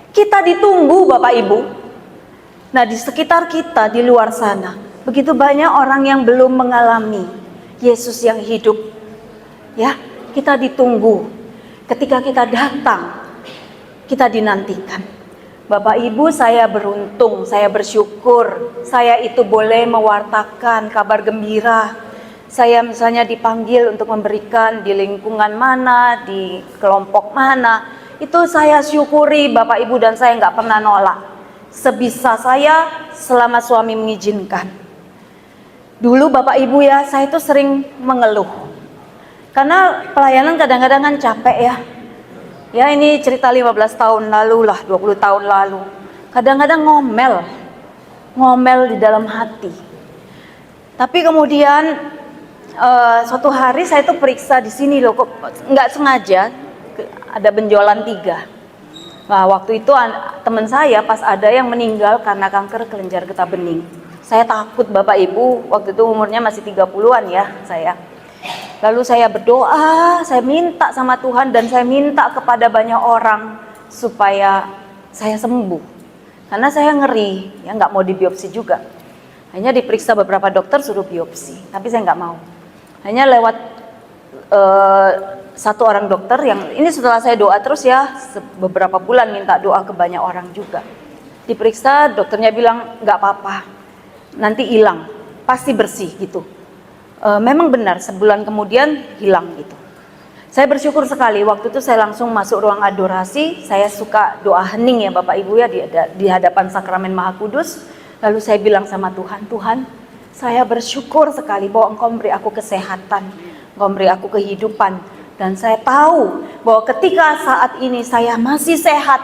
Speaker 1: Kita ditunggu Bapak Ibu. Nah, di sekitar kita, di luar sana, begitu banyak orang yang belum mengalami Yesus yang hidup. Ya, kita ditunggu. Ketika kita datang, kita dinantikan. Bapak Ibu, saya beruntung, saya bersyukur, saya itu boleh mewartakan kabar gembira. Saya misalnya dipanggil untuk memberikan di lingkungan mana, di kelompok mana, itu saya syukuri Bapak Ibu, dan saya nggak pernah nolak. Sebisa saya selama suami mengizinkan. Dulu Bapak Ibu ya, saya itu sering mengeluh. Karena pelayanan kadang-kadang kan capek ya. Ya, ini cerita 15 tahun lalu lah, 20 tahun lalu. Kadang-kadang ngomel di dalam hati. Tapi kemudian suatu hari saya tuh periksa di sini loh, kok nggak sengaja ada benjolan 3. Nah, waktu itu teman saya pas ada yang meninggal karena kanker kelenjar getah bening. Saya takut Bapak Ibu, waktu itu umurnya masih 30-an ya saya. Lalu saya berdoa, saya minta sama Tuhan dan saya minta kepada banyak orang supaya saya sembuh. Karena saya ngeri, ya nggak mau dibiopsi juga. Hanya diperiksa beberapa dokter suruh biopsi, tapi saya nggak mau. Hanya lewat satu orang dokter yang ini setelah saya doa terus ya, beberapa bulan minta doa ke banyak orang juga. Diperiksa, dokternya bilang nggak apa-apa, nanti hilang, pasti bersih gitu. Memang benar, sebulan kemudian hilang gitu. Saya bersyukur sekali, waktu itu saya langsung masuk ruang adorasi. Saya suka doa hening ya Bapak Ibu ya, di hadapan Sakramen Maha Kudus. Lalu saya bilang sama Tuhan, Tuhan saya bersyukur sekali bahwa Engkau memberi aku kesehatan, Engkau memberi aku kehidupan. Dan saya tahu bahwa ketika saat ini saya masih sehat,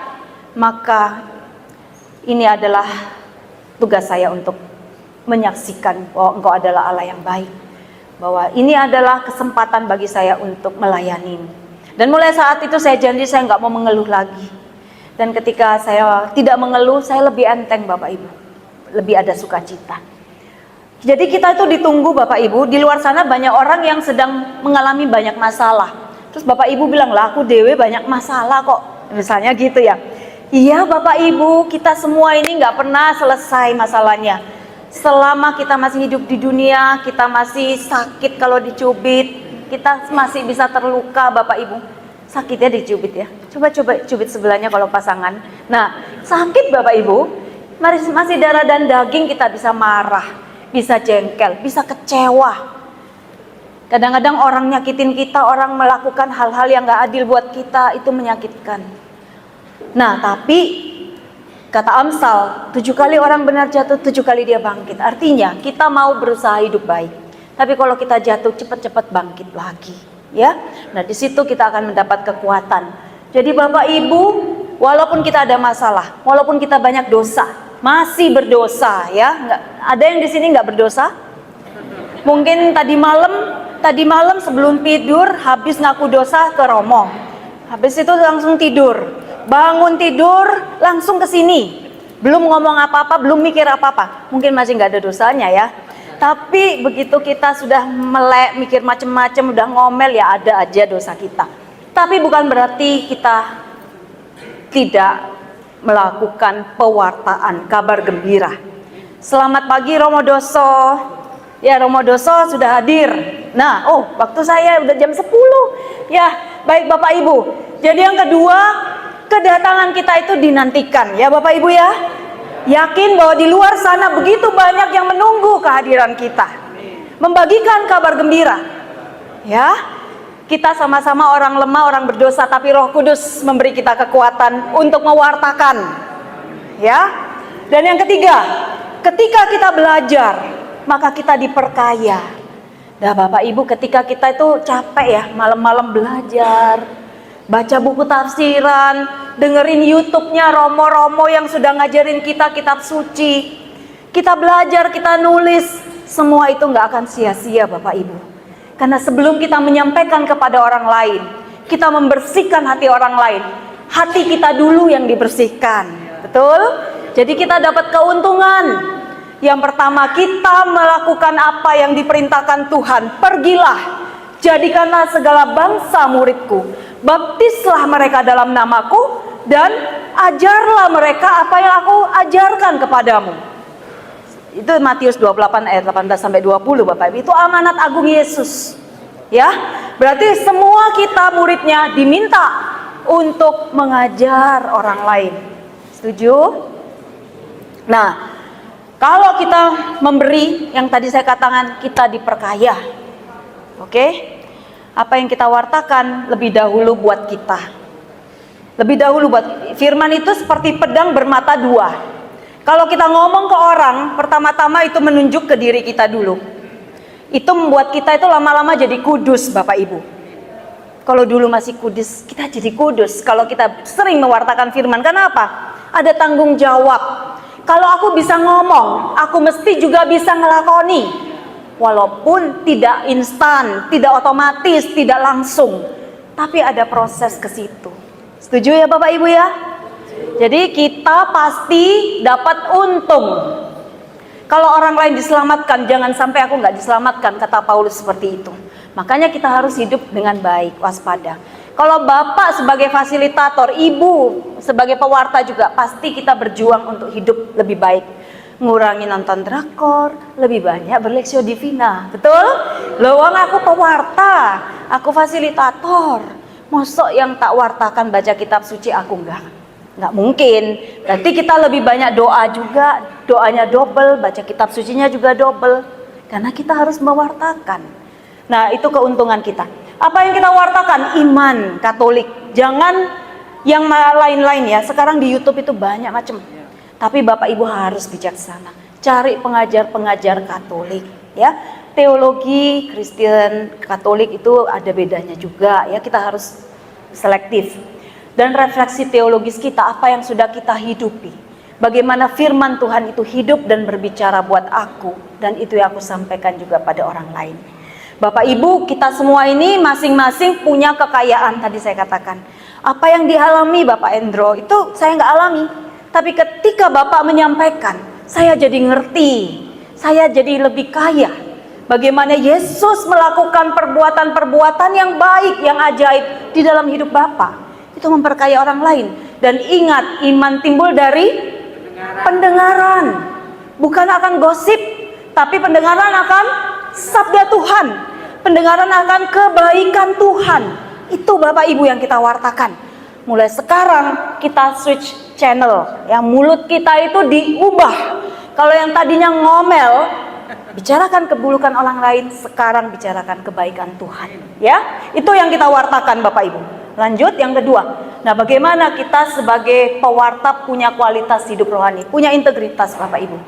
Speaker 1: maka ini adalah tugas saya untuk menyaksikan bahwa Engkau adalah Allah yang baik. Bahwa ini adalah kesempatan bagi saya untuk melayani. Dan mulai saat itu saya janji saya nggak mau mengeluh lagi. Dan ketika saya tidak mengeluh, saya lebih enteng Bapak Ibu. Lebih ada sukacita. Jadi kita itu ditunggu Bapak Ibu. Di luar sana banyak orang yang sedang mengalami banyak masalah. Terus Bapak Ibu bilang, lah aku dewe banyak masalah kok. Misalnya gitu ya. Iya Bapak Ibu, kita semua ini nggak pernah selesai masalahnya. Selama kita masih hidup di dunia, kita masih sakit kalau dicubit, kita masih bisa terluka Bapak Ibu. Sakitnya dicubit ya. Coba cubit sebelahnya kalau pasangan. Nah, sakit Bapak Ibu, masih darah dan daging kita bisa marah, bisa jengkel, bisa kecewa. Kadang-kadang orang nyakitin kita, orang melakukan hal-hal yang gak adil buat kita, itu menyakitkan. Nah, tapi kata Amsal, 7 kali orang benar jatuh, 7 kali dia bangkit. Artinya kita mau berusaha hidup baik. Tapi kalau kita jatuh, cepat-cepat bangkit lagi, ya. Nah, di situ kita akan mendapat kekuatan. Jadi Bapak Ibu, walaupun kita ada masalah, walaupun kita banyak dosa, masih berdosa, ya. Ada yang di sini nggak berdosa? Mungkin tadi malam sebelum tidur habis ngaku dosa ke Romo. Habis itu langsung tidur. Bangun tidur langsung ke sini, belum ngomong apa-apa, belum mikir apa-apa. Mungkin masih nggak ada dosanya ya. Tapi begitu kita sudah melek, mikir macem-macem, udah ngomel, ya ada aja dosa kita. Tapi bukan berarti kita tidak melakukan pewartaan kabar gembira. Selamat pagi Romo Doso. Ya Romo Doso sudah hadir. Nah, waktu saya udah jam 10. Ya, baik Bapak Ibu. Jadi yang kedua, kedatangan kita itu dinantikan ya Bapak Ibu ya. Yakin bahwa di luar sana begitu banyak yang menunggu kehadiran kita, membagikan kabar gembira. Ya, kita sama-sama orang lemah, orang berdosa, tapi Roh Kudus memberi kita kekuatan untuk mewartakan. Ya. Dan yang ketiga, ketika kita belajar, maka kita diperkaya. Nah Bapak Ibu, ketika kita itu capek ya, malam-malam belajar, baca buku tafsiran, dengerin YouTube-nya Romo-Romo yang sudah ngajarin kita kitab suci. Kita belajar, kita nulis, semua itu nggak akan sia-sia Bapak Ibu. Karena sebelum kita menyampaikan kepada orang lain, kita membersihkan hati orang lain. Hati kita dulu yang dibersihkan. Betul? Jadi kita dapat keuntungan. Yang pertama, kita melakukan apa yang diperintahkan Tuhan. Pergilah, jadikanlah segala bangsa muridku. Baptislah mereka dalam namaku dan ajarlah mereka apa yang aku ajarkan kepadamu. Itu Matius 28 ayat 18 sampai 20 Bapak Ibu. Itu amanat agung Yesus. Ya. Berarti semua kita muridnya diminta untuk mengajar orang lain. Setuju? Nah, kalau kita memberi yang tadi saya katakan, kita diperkaya. Oke? Apa yang kita wartakan lebih dahulu buat kita. Lebih dahulu buat firman itu seperti pedang bermata dua. Kalau kita ngomong ke orang, pertama-tama itu menunjuk ke diri kita dulu. Itu membuat kita itu lama-lama jadi kudus Bapak Ibu. Kalau dulu masih kudus, kita jadi kudus. Kalau kita sering mewartakan firman, kenapa? Ada tanggung jawab. Kalau aku bisa ngomong, aku mesti juga bisa ngelakoni. Walaupun tidak instan, tidak otomatis, tidak langsung, tapi ada proses ke situ. Setuju ya Bapak Ibu ya? Jadi kita pasti dapat untung. Kalau orang lain diselamatkan, jangan sampai aku nggak diselamatkan, kata Paulus seperti itu. Makanya kita harus hidup dengan baik, waspada. Kalau bapak sebagai fasilitator, ibu sebagai pewarta juga, pasti kita berjuang untuk hidup lebih baik. Ngurangi nonton drakor, lebih banyak berleksio divina. Betul? Lawang aku pewarta, aku fasilitator. Mosok yang tak wartakan baca kitab suci aku nggak mungkin. Berarti kita lebih banyak doa juga, doanya double, baca kitab sucinya juga double. Karena kita harus mewartakan. Nah, itu keuntungan kita. Apa yang kita wartakan? Iman Katolik. Jangan yang lain-lain ya. Sekarang di YouTube itu banyak macam. Tapi Bapak Ibu harus bijaksana. Cari pengajar-pengajar Katolik ya. Teologi Kristen Katolik itu ada bedanya juga ya. Kita harus selektif. Dan refleksi teologis kita, apa yang sudah kita hidupi. Bagaimana firman Tuhan itu hidup dan berbicara buat aku. Dan itu yang aku sampaikan juga pada orang lain. Bapak Ibu, kita semua ini masing-masing punya kekayaan, tadi saya katakan. Apa yang dialami Bapak Endro itu saya nggak alami. Tapi ketika Bapak menyampaikan, saya jadi ngerti. Saya jadi lebih kaya. Bagaimana Yesus melakukan perbuatan-perbuatan yang baik, yang ajaib di dalam hidup Bapak. Itu memperkaya orang lain. Dan ingat, iman timbul dari pendengaran. Bukan akan gosip, tapi pendengaran akan sabda Tuhan. Pendengaran akan kebaikan Tuhan. Itu Bapak Ibu yang kita wartakan. Mulai sekarang kita switch channel. Yang mulut kita itu diubah. Kalau yang tadinya ngomel, bicarakan keburukan orang lain, sekarang bicarakan kebaikan Tuhan. Ya, itu yang kita wartakan Bapak Ibu. Lanjut yang kedua. Nah, bagaimana kita sebagai pewarta punya kualitas hidup rohani, punya integritas Bapak Ibu.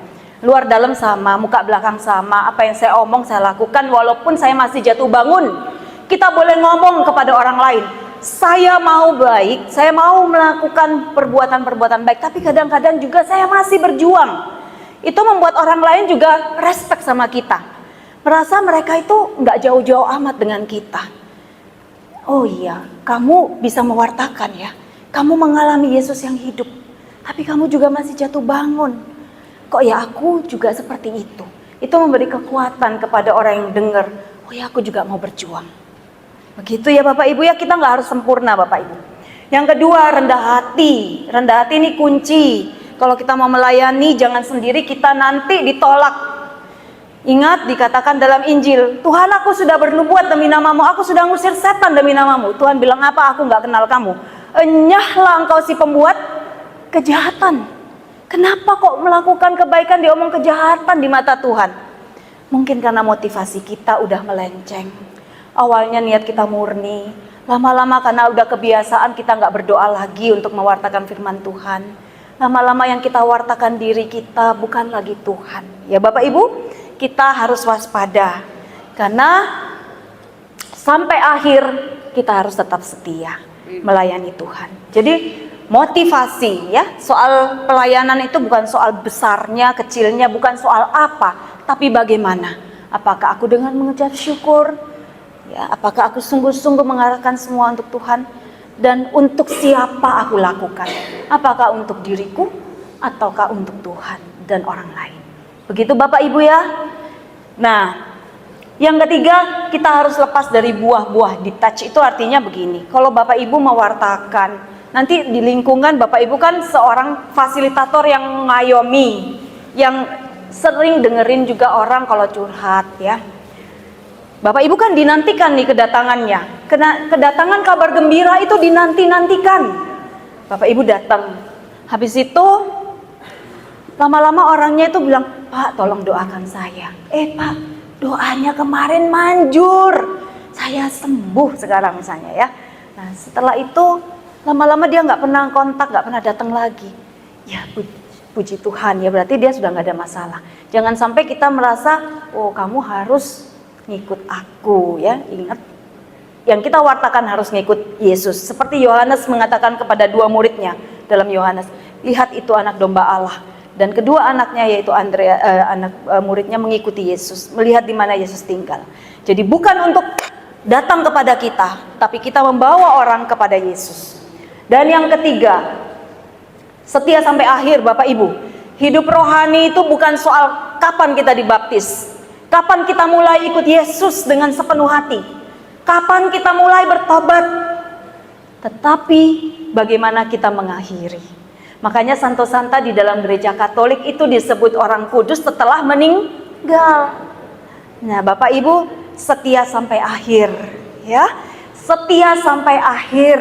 Speaker 1: Luar dalam sama, muka belakang sama. Apa yang saya omong saya lakukan walaupun saya masih jatuh bangun. Kita boleh ngomong kepada orang lain, saya mau baik, saya mau melakukan perbuatan-perbuatan baik, tapi kadang-kadang juga saya masih berjuang. Itu membuat orang lain juga respect sama kita. Merasa mereka itu nggak jauh-jauh amat dengan kita. Oh iya, kamu bisa mewartakan ya. Kamu mengalami Yesus yang hidup, tapi kamu juga masih jatuh bangun. Kok ya aku juga seperti itu. Itu memberi kekuatan kepada orang yang dengar. Oh ya, aku juga mau berjuang. Begitu ya Bapak Ibu ya, kita nggak harus sempurna Bapak Ibu. Yang kedua, rendah hati. Rendah hati ini kunci. Kalau kita mau melayani, jangan sendiri, kita nanti ditolak. Ingat dikatakan dalam Injil, Tuhan aku sudah bernubuat demi namamu, aku sudah ngusir setan demi namamu. Tuhan bilang apa? Aku nggak kenal kamu. Enyahlah engkau si pembuat kejahatan. Kenapa kok melakukan kebaikan diomong kejahatan di mata Tuhan? Mungkin karena motivasi kita udah melenceng. Awalnya niat kita murni, lama-lama karena udah kebiasaan kita nggak berdoa lagi untuk mewartakan firman Tuhan. Lama-lama yang kita wartakan diri kita bukan lagi Tuhan. Ya Bapak Ibu, kita harus waspada. Karena sampai akhir kita harus tetap setia melayani Tuhan. Jadi motivasi ya, soal pelayanan itu bukan soal besarnya, kecilnya, bukan soal apa, tapi bagaimana. Apakah aku dengan mengucap syukur? Ya, apakah aku sungguh-sungguh mengarahkan semua untuk Tuhan? Dan untuk siapa aku lakukan? Apakah untuk diriku ataukah untuk Tuhan dan orang lain? Begitu Bapak Ibu ya. Nah, yang ketiga, kita harus lepas dari buah-buah detach. Itu artinya begini, kalau Bapak Ibu mewartakan, nanti di lingkungan Bapak Ibu kan seorang fasilitator yang ngayomi, yang sering dengerin juga orang kalau curhat ya. Bapak Ibu kan dinantikan nih kedatangannya. Kedatangan kabar gembira itu dinanti-nantikan. Bapak Ibu datang. Habis itu lama-lama orangnya itu bilang, Pak tolong doakan saya. Pak, doanya kemarin manjur. Saya sembuh sekarang misalnya ya. Nah setelah itu lama-lama dia nggak pernah kontak, nggak pernah datang lagi. Ya puji Tuhan ya, berarti dia sudah nggak ada masalah. Jangan sampai kita merasa, oh kamu harus ngikut aku ya. Ingat, yang kita wartakan harus ngikut Yesus. Seperti Yohanes mengatakan kepada dua muridnya dalam Yohanes, lihat itu anak domba Allah. Dan kedua anaknya yaitu muridnya mengikuti Yesus, melihat di mana Yesus tinggal. Jadi bukan untuk datang kepada kita, tapi kita membawa orang kepada Yesus. Dan yang ketiga, setia sampai akhir Bapak Ibu. Hidup rohani itu bukan soal Kapan kita dibaptis? Kapan kita mulai ikut Yesus dengan sepenuh hati? Kapan kita mulai bertobat? Tetapi bagaimana kita mengakhiri? Makanya Santo Santa di dalam gereja Katolik itu disebut orang kudus setelah meninggal. Nah, Bapak Ibu, setia sampai akhir, ya. Setia sampai akhir.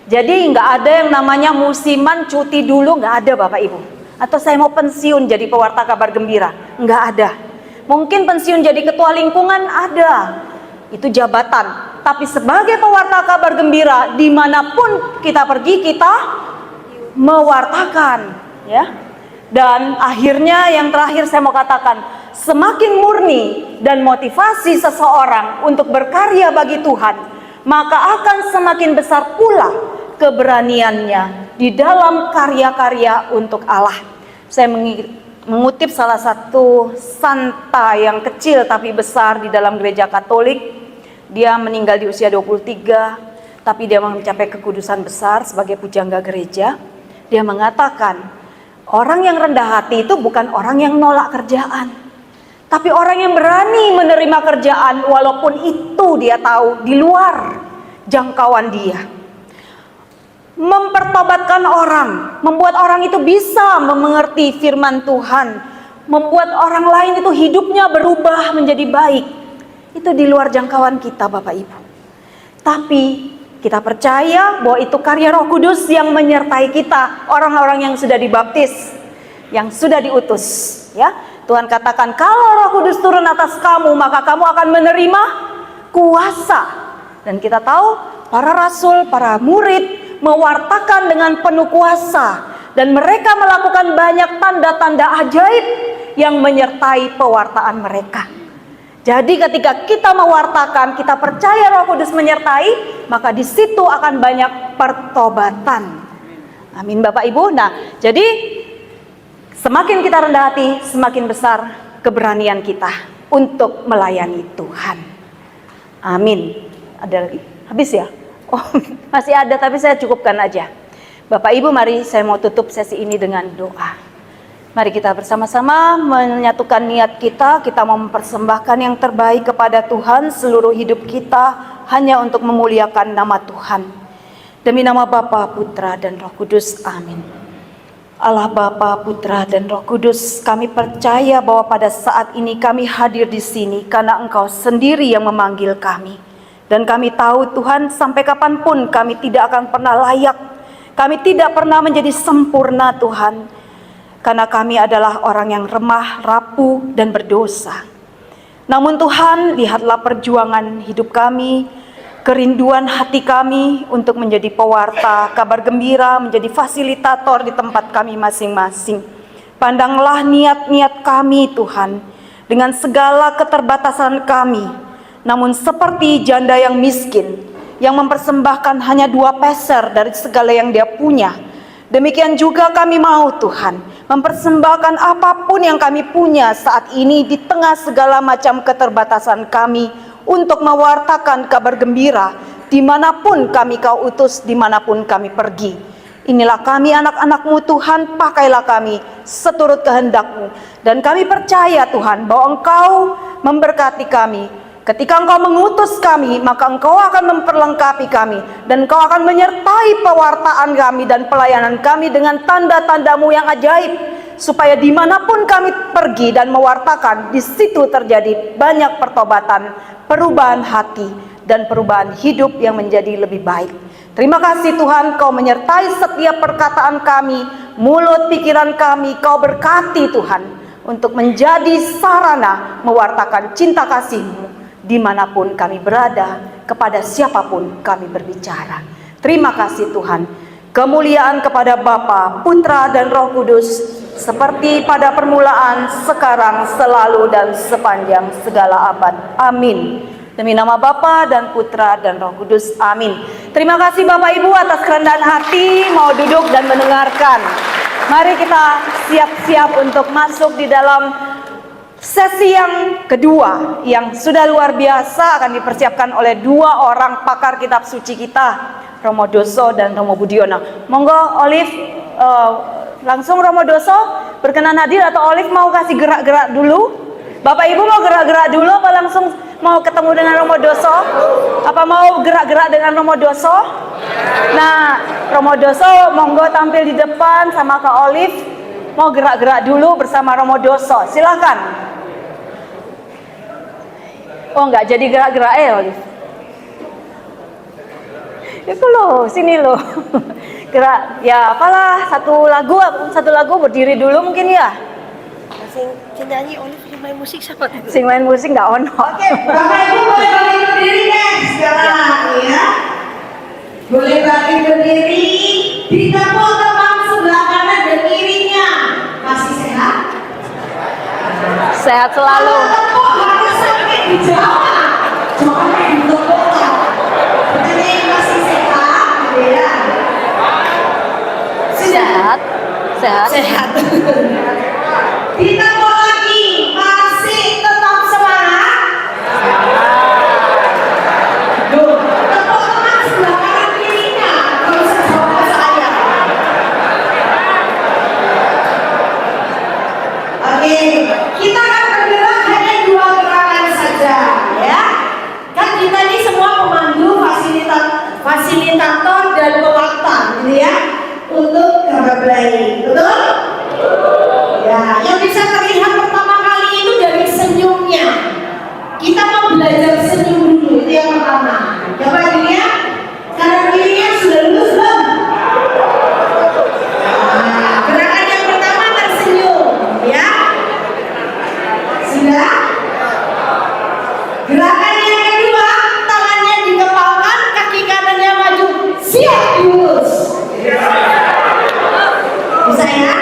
Speaker 1: Jadi nggak ada yang namanya musiman cuti dulu, nggak ada Bapak Ibu. Atau saya mau pensiun jadi pewarta kabar gembira, nggak ada. Mungkin pensiun jadi ketua lingkungan ada, itu jabatan. Tapi sebagai pewarta kabar gembira, dimanapun kita pergi kita mewartakan, ya. Dan akhirnya yang terakhir saya mau katakan, semakin murni dan motivasi seseorang untuk berkarya bagi Tuhan, maka akan semakin besar pula keberaniannya di dalam karya-karya untuk Allah. Saya mengutip salah satu santa yang kecil tapi besar di dalam gereja Katolik. Dia meninggal di usia 23, tapi dia mencapai kekudusan besar sebagai pujangga gereja. Dia mengatakan, orang yang rendah hati itu bukan orang yang nolak kerjaan, tapi orang yang berani menerima kerjaan walaupun itu dia tahu di luar jangkauan dia. Mempertobatkan orang, membuat orang itu bisa mengerti firman Tuhan, membuat orang lain itu hidupnya berubah menjadi baik. Itu di luar jangkauan kita Bapak Ibu. Tapi kita percaya bahwa itu karya Roh Kudus yang menyertai kita, orang-orang yang sudah dibaptis, yang sudah diutus, ya. Tuhan katakan, kalau Roh Kudus turun atas kamu, maka kamu akan menerima kuasa. Dan kita tahu para rasul, para murid mewartakan dengan penuh kuasa, dan mereka melakukan banyak tanda-tanda ajaib yang menyertai pewartaan mereka. Jadi ketika kita mewartakan, kita percaya Roh Kudus menyertai, maka di situ akan banyak pertobatan. Amin Bapak Ibu. Nah, jadi semakin kita rendah hati, semakin besar keberanian kita untuk melayani Tuhan. Amin. Ada lagi? Habis ya? Oh, masih ada, tapi saya cukupkan aja. Bapak Ibu, mari saya mau tutup sesi ini dengan doa. Mari kita bersama-sama menyatukan niat kita mau mempersembahkan yang terbaik kepada Tuhan seluruh hidup kita hanya untuk memuliakan nama Tuhan. Demi nama Bapa, Putra, dan Roh Kudus. Amin. Allah Bapa, Putra, dan Roh Kudus, kami percaya bahwa pada saat ini kami hadir di sini karena Engkau sendiri yang memanggil kami. Dan kami tahu Tuhan, sampai kapanpun kami tidak akan pernah layak. Kami tidak pernah menjadi sempurna Tuhan. Karena kami adalah orang yang remah, rapuh, dan berdosa. Namun Tuhan, lihatlah perjuangan hidup kami, kerinduan hati kami untuk menjadi pewarta kabar gembira, menjadi fasilitator di tempat kami masing-masing. Pandanglah niat-niat kami Tuhan, dengan segala keterbatasan kami. Namun seperti janda yang miskin, yang mempersembahkan hanya 2 peser dari segala yang dia punya, demikian juga kami mau Tuhan, mempersembahkan apapun yang kami punya saat ini di tengah segala macam keterbatasan kami untuk mewartakan kabar gembira dimanapun kami Kau utus, dimanapun kami pergi. Inilah kami anak-anak-Mu Tuhan, pakailah kami seturut kehendak-Mu. Dan kami percaya Tuhan bahwa Engkau memberkati kami. Ketika Engkau mengutus kami, maka Engkau akan memperlengkapi kami. Dan Engkau akan menyertai pewartaan kami dan pelayanan kami dengan tanda-tanda-Mu yang ajaib. Supaya dimanapun kami pergi dan mewartakan, di situ terjadi banyak pertobatan, perubahan hati, dan perubahan hidup yang menjadi lebih baik. Terima kasih Tuhan, Kau menyertai setiap perkataan kami, mulut pikiran kami, Kau berkati Tuhan, untuk menjadi sarana mewartakan cinta kasih-Mu dimanapun kami berada, kepada siapapun kami berbicara. Terima kasih Tuhan. Kemuliaan kepada Bapa, Putra, dan Roh Kudus, seperti pada permulaan, sekarang, selalu, dan sepanjang segala abad. Amin. Demi nama Bapa dan Putra dan Roh Kudus. Amin. Terima kasih Bapak Ibu atas kerendahan hati mau duduk dan mendengarkan. Mari kita siap-siap untuk masuk di dalam sesi yang kedua, yang sudah luar biasa, akan dipersiapkan oleh 2 orang pakar kitab suci kita, Romo Doso dan Romo Budiono. Monggo Olive, langsung Romo Doso berkenan hadir atau Olive mau kasih gerak-gerak dulu? Bapak Ibu mau gerak-gerak dulu apa langsung mau ketemu dengan Romo Doso? Apa mau gerak-gerak dengan Romo Doso? Nah, Romo Doso monggo tampil di depan sama Kak Olive. Mau gerak-gerak dulu bersama Romo Doso. Silakan. Oh, nggak jadi gerak-gerak Olive. Itu loh, sini loh. Gerak, ya apalah satu lagu berdiri dulu mungkin ya.
Speaker 4: Sing nyanyi Olive sing main musik siapa?
Speaker 1: Sing main musik nggak ono.
Speaker 5: Oke, Bapak Ibu boleh balik berdiri deh sekarang ya. Boleh balik berdiri, ditepuk teman sebelah kanan dan kirinya. Masih sehat?
Speaker 1: Sehat selalu.
Speaker 5: Tepuk harus sampai di Jawa. Jangan ditepuk. Ini masih sehat, gitu ya.
Speaker 1: Sehat. Sehat.
Speaker 5: Sehat. Ditepuk lagi, masih tetap semangat. Duh, tepuk teman sebelah kanan kirinya. Kalau usah jawab ke saya. Oke, kita akan bergerak hanya 2 gerakan saja, ya. Kan kita ini semua pemandu, fasilitator dan pelaktan, gitu ya, untuk gambar play, betul? Ya, yang bisa terlihat pertama kali itu dari senyumnya. Kita mau belajar senyum dulu, itu yang pertama. Coba dilihat, kanan kirinya sudah lulus belum? Nah, gerakan yang pertama tersenyum, ya. Sudah? Gerakan yang kedua, tangannya dikepalkan, kaki kanannya maju. Siap diurus. Bisa ya?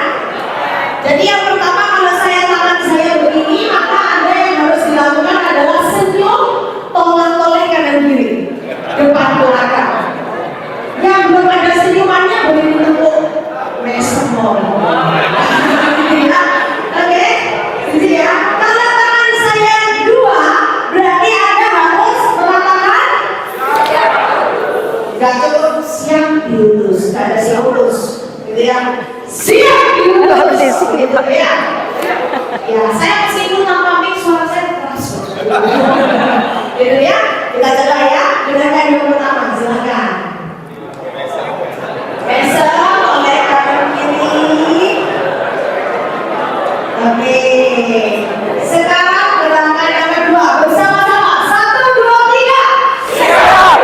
Speaker 5: Jadi yang pertama kalau tangan saya begini, maka Anda yang harus dilakukan adalah senyum, tolak-toleh kanan kiri, depan belakang. Yang belum ada senyumannya boleh ditepuk mesmol. Oke, gitu ya. Kalau tangan saya dua, berarti Anda harus mengatakan nggak cukup siap diurus, nggak ada siap urus, gitu ya. Siap diurus, gitu ya. Ya, saya meskipun tanpa mic suara saya keras, gitu ya. Kita coba ya, gerakan yang pertama, silakan. Mesem oleh kanan kiri. Oke, sekarang gerakan yang kedua bersama-sama. 1, 2, 3.
Speaker 1: Siap.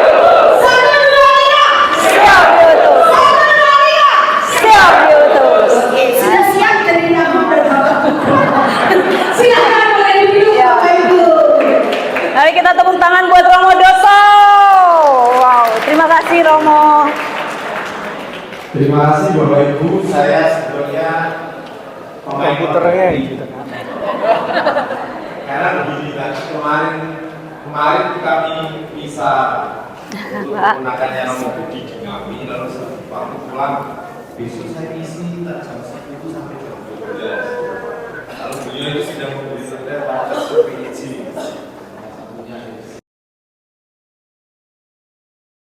Speaker 5: 1, 2, 3.
Speaker 1: Siap diutus.
Speaker 5: 1, 2, 3.
Speaker 1: Siap diutus.
Speaker 5: Oke, sudah siap jadi nama berapa? Silakan mulai duduk,
Speaker 1: Ya.
Speaker 5: Bapak Ibu.
Speaker 1: Mari kita tepuk tangan buat Romo Doso. Wow, terima kasih Romo.
Speaker 6: Terima kasih Bapak Ibu, saya sebenarnya
Speaker 7: komputernya gitu kan.
Speaker 6: Karena begini kan, kemarin kami bisa untuk menggunakannya Romo Budi di Ngawi, lalu waktu pulang besok saya isi jam 10 sampai jam 12. Lalu beliau itu sudah memberi saya